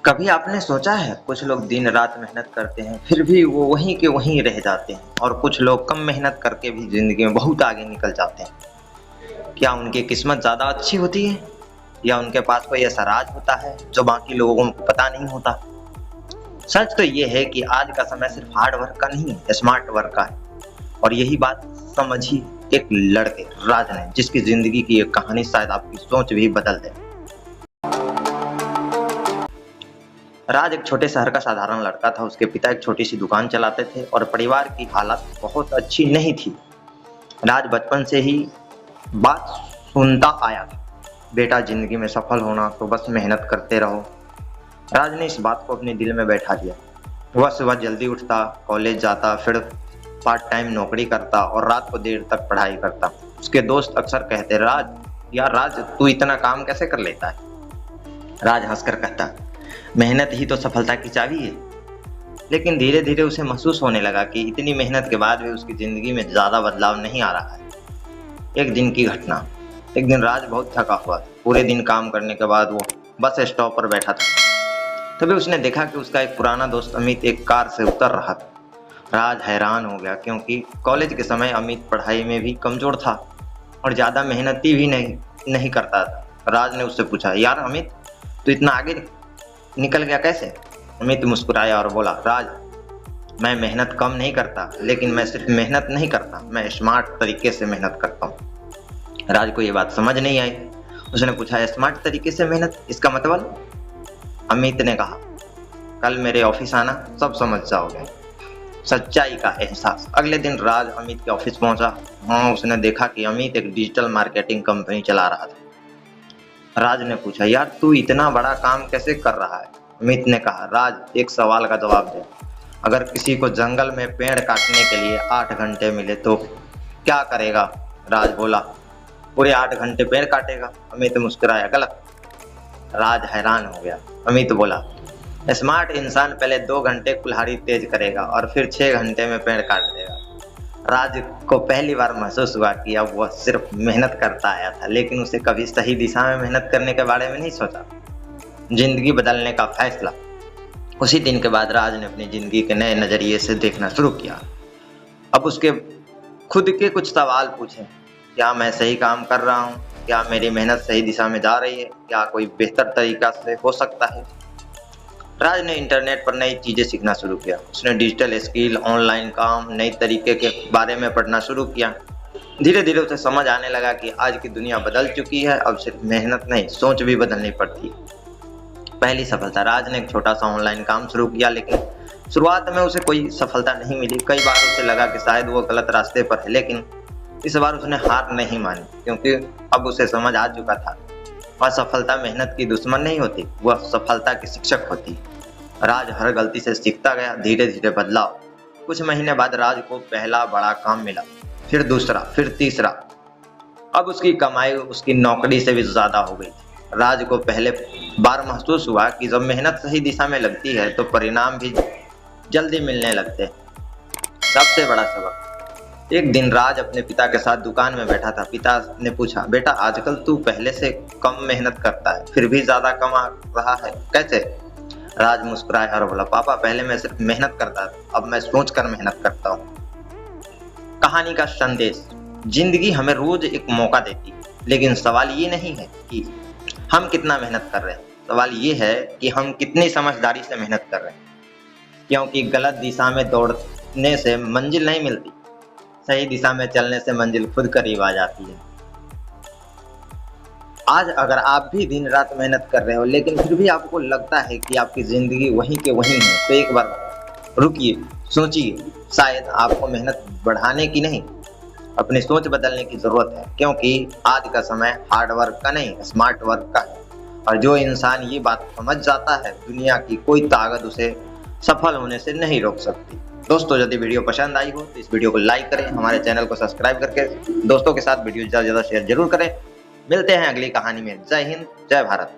कभी आपने सोचा है कुछ लोग दिन रात मेहनत करते हैं फिर भी वो वहीं के वहीं रह जाते हैं और कुछ लोग कम मेहनत करके भी जिंदगी में बहुत आगे निकल जाते हैं। क्या उनकी किस्मत ज़्यादा अच्छी होती है या उनके पास कोई ऐसा राज होता है जो बाकी लोगों को पता नहीं होता। सच तो ये है कि आज का समय सिर्फ हार्ड वर्क का नहीं है, स्मार्ट वर्क का है। और यही बात समझिए एक लड़के राज ने, जिसकी जिंदगी की एक कहानी शायद आपकी सोच भी बदल दे। राज एक छोटे शहर का साधारण लड़का था। उसके पिता एक छोटी सी दुकान चलाते थे और परिवार की हालत बहुत अच्छी नहीं थी। राज बचपन से ही बात सुनता आया था, बेटा जिंदगी में सफल होना तो बस मेहनत करते रहो। राज ने इस बात को अपने दिल में बैठा दिया। वह सुबह जल्दी उठता, कॉलेज जाता, फिर पार्ट टाइम नौकरी करता और रात को देर तक पढ़ाई करता। उसके दोस्त अक्सर कहते, राज तू इतना काम कैसे कर लेता है। राज हंसकर कहता, मेहनत ही तो सफलता की चाबी है। लेकिन धीरे धीरे उसे महसूस होने लगा कि इतनी मेहनत के बाद भी उसकी जिंदगी में ज्यादा बदलाव नहीं आ रहा है। एक दिन की घटना। एक दिन राज बहुत थका हुआ था। पूरे दिन काम करने के बाद वो बस स्टॉप पर बैठा था। तभी उसने देखा कि उसका एक पुराना दोस्त अमित एक कार से उतर रहा था। राज हैरान हो गया क्योंकि कॉलेज के समय अमित पढ़ाई में भी कमजोर था और ज्यादा मेहनती भी नहीं करता था। राज ने उससे पूछा, यार अमित, तू इतना आगे निकल गया कैसे। अमित मुस्कुराया और बोला, राज, मैं मेहनत कम नहीं करता, लेकिन मैं सिर्फ मेहनत नहीं करता, मैं स्मार्ट तरीके से मेहनत करता हूँ। राज को ये बात समझ नहीं आई। उसने पूछा, स्मार्ट तरीके से मेहनत, इसका मतलब। अमित ने कहा, कल मेरे ऑफिस आना, सब समझ जाओगे। सच्चाई का एहसास। अगले दिन राज अमित के ऑफिस पहुंचा। वहां उसने देखा कि अमित एक डिजिटल मार्केटिंग कंपनी चला रहा था। राज ने पूछा, यार तू इतना बड़ा काम कैसे कर रहा है। अमित ने कहा, राज, एक सवाल का जवाब दे। अगर किसी को जंगल में पेड़ काटने के लिए 8 घंटे मिले तो क्या करेगा। राज बोला, पूरे 8 घंटे पेड़ काटेगा। अमित मुस्कुराया, गलत। राज हैरान हो गया। अमित बोला, स्मार्ट इंसान पहले 2 घंटे कुल्हाड़ी तेज करेगा और फिर 6 घंटे में पेड़ काट देगा। राज को पहली बार महसूस हुआ कि अब वह सिर्फ मेहनत करता आया था, लेकिन उसे कभी सही दिशा में मेहनत करने के बारे में नहीं सोचा। जिंदगी बदलने का फैसला। उसी दिन के बाद राज ने अपनी जिंदगी के नए नजरिए से देखना शुरू किया। अब उसके खुद के कुछ सवाल पूछे, क्या मैं सही काम कर रहा हूँ, क्या मेरी मेहनत सही दिशा में जा रही है, क्या कोई बेहतर तरीका से हो सकता है। राज ने इंटरनेट पर नई चीजें सीखना शुरू किया। उसने डिजिटल स्किल, ऑनलाइन काम, नई तरीके के बारे में पढ़ना शुरू किया। धीरे धीरे उसे समझ आने लगा कि आज की दुनिया बदल चुकी है। अब सिर्फ मेहनत नहीं, सोच भी बदलनी पड़ती है। पहली सफलता। राज ने एक छोटा सा ऑनलाइन काम शुरू किया, लेकिन शुरुआत में उसे कोई सफलता नहीं मिली। कई बार उसे लगा कि शायद वो गलत रास्ते पर है, लेकिन इस बार उसने हार नहीं मानी, क्योंकि अब उसे समझ आ चुका था, असफलता मेहनत की दुश्मन नहीं होती, वह सफलता की शिक्षक होती। राज हर गलती से सीखता गया। धीरे धीरे बदलाव। कुछ महीने बाद राज को पहला बड़ा काम मिला, फिर दूसरा, फिर तीसरा। अब उसकी कमाई उसकी नौकरी से भी ज्यादा हो गई। राज को पहले बार महसूस हुआ कि जब मेहनत सही दिशा में लगती है तो परिणाम भी जल्दी मिलने लगते हैं। सबसे बड़ा सबक। एक दिन राज अपने पिता के साथ दुकान में बैठा था। पिता ने पूछा, बेटा, आजकल तू पहले से कम मेहनत करता है, फिर भी ज्यादा कमा रहा है, कैसे। राज मुस्कुराया और बोला, पापा, पहले मैं सिर्फ मेहनत करता था, अब मैं सोचकर मेहनत करता हूँ। कहानी का संदेश। जिंदगी हमें रोज एक मौका देती है, लेकिन सवाल ये नहीं है कि हम कितना मेहनत कर रहे हैं, सवाल ये है कि हम कितनी समझदारी से मेहनत कर रहे हैं। क्योंकि गलत दिशा में दौड़ने से मंजिल नहीं मिलती, सही दिशा में चलने से मंजिल खुद करीब आ जाती है। आज अगर आप भी दिन रात मेहनत कर रहे हो, लेकिन फिर भी आपको लगता है कि आपकी जिंदगी वहीं के वहीं है, तो एक बार रुकिए, सोचिए। शायद आपको मेहनत बढ़ाने की नहीं, अपनी सोच बदलने की जरूरत है। क्योंकि आज का समय हार्ड वर्क का नहीं, स्मार्ट वर्क का है। और जो इंसान ये बात समझ जाता है, दुनिया की कोई ताकत उसे सफल होने से नहीं रोक सकती। दोस्तों, यदि वीडियो पसंद आई हो तो इस वीडियो को लाइक करें, हमारे चैनल को सब्सक्राइब करके दोस्तों के साथ वीडियो ज़्यादा से ज़्यादा शेयर जरूर करें। मिलते हैं अगली कहानी में। जय हिंद, जय भारत।